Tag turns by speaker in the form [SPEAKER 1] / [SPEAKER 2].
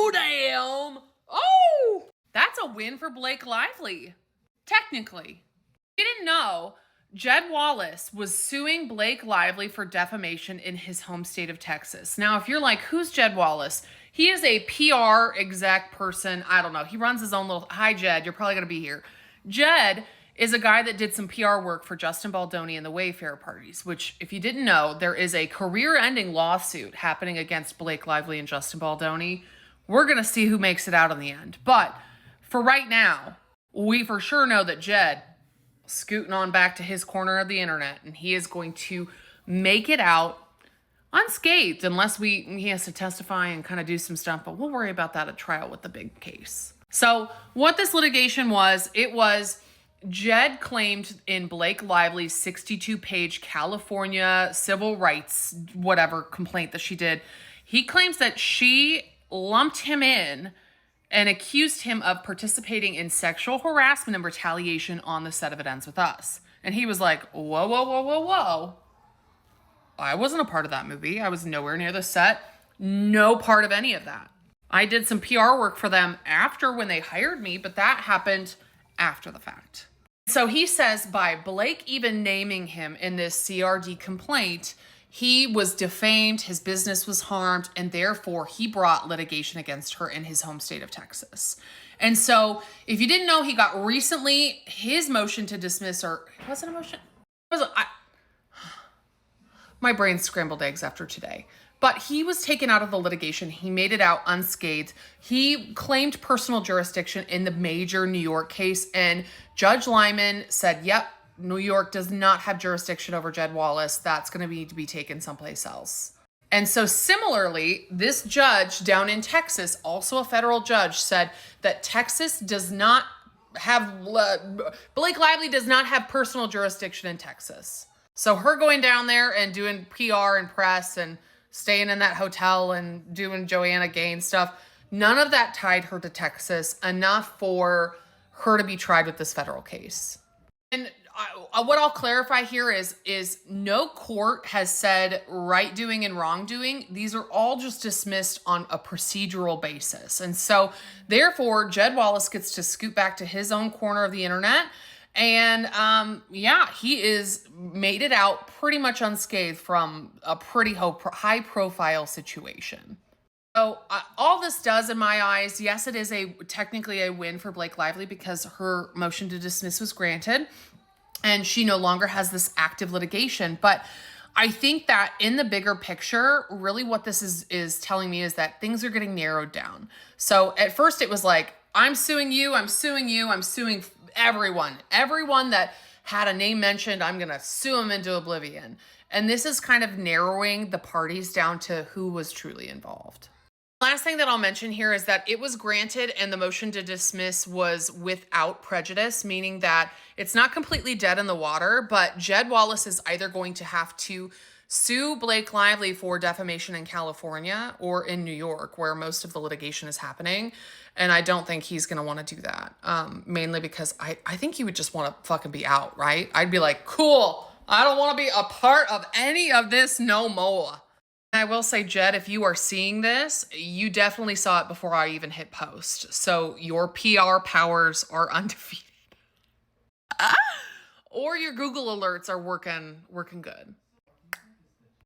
[SPEAKER 1] Oh, damn. Oh, that's a win for Blake Lively. Technically. You didn't know, Jed Wallace was suing Blake Lively for defamation in his home state of Texas. Now, if you're like, who's Jed Wallace? He is a PR exec person. I don't know. He runs his own little... Hi, Jed. You're probably going to be here. Jed is a guy that did some PR work for Justin Baldoni and the Wayfair parties, which, if you didn't know, there is a career-ending lawsuit happening against Blake Lively and Justin Baldoni. We're going to see who makes it out in the end. But for right now, we for sure know that Jed scooting on back to his corner of the internet, and he is going to make it out unscathed unless he has to testify and kind of do some stuff, but we'll worry about that at trial with the big case. So what this litigation was, it was Jed claimed in Blake Lively's 62-page California civil rights whatever complaint that she did, he claims that she lumped him in and accused him of participating in sexual harassment and retaliation on the set of It Ends With Us. And he was like, whoa, whoa, whoa, whoa, whoa. I wasn't a part of that movie. I was nowhere near the set. No part of any of that. I did some PR work for them after when they hired me, but that happened after the fact. So he says by Blake even naming him in this CRD complaint, he was defamed, his business was harmed, and therefore he brought litigation against her in his home state of Texas. And so if you didn't know, he got recently his motion to dismiss, or was it a motion? My brain scrambled eggs after today. But he was taken out of the litigation. He made it out unscathed. He claimed personal jurisdiction in the major New York case, and Judge Lyman said, yep, New York does not have jurisdiction over Jed Wallace. That's going to need to be taken someplace else. And so similarly, this judge down in Texas, also a federal judge, said that Texas does not have, Blake Lively does not have personal jurisdiction in Texas. So her going down there and doing PR and press and staying in that hotel and doing Joanna Gaines stuff, none of that tied her to Texas enough for her to be tried with this federal case. And what I'll clarify here is no court has said right doing and wrongdoing. These are all just dismissed on a procedural basis. And so therefore, Jed Wallace gets to scoot back to his own corner of the internet. And yeah, he is made it out pretty much unscathed from a pretty high profile situation. So all this does in my eyes, yes, it is technically a win for Blake Lively because her motion to dismiss was granted and she no longer has this active litigation. But I think that in the bigger picture, really what this is telling me is that things are getting narrowed down. So at first it was like, I'm suing you, I'm suing you, I'm suing everyone that had a name mentioned, I'm going to sue them into oblivion. And this is kind of narrowing the parties down to who was truly involved. Last thing that I'll mention here is that it was granted and the motion to dismiss was without prejudice, meaning that it's not completely dead in the water, but Jed Wallace is either going to have to sue Blake Lively for defamation in California or in New York, where most of the litigation is happening. And I don't think he's going to want to do that, mainly because I think he would just want to fucking be out, right? I'd be like, cool, I don't want to be a part of any of this no more. And I will say, Jed, if you are seeing this, you definitely saw it before I even hit post. So your PR powers are undefeated. Or your Google alerts are working good.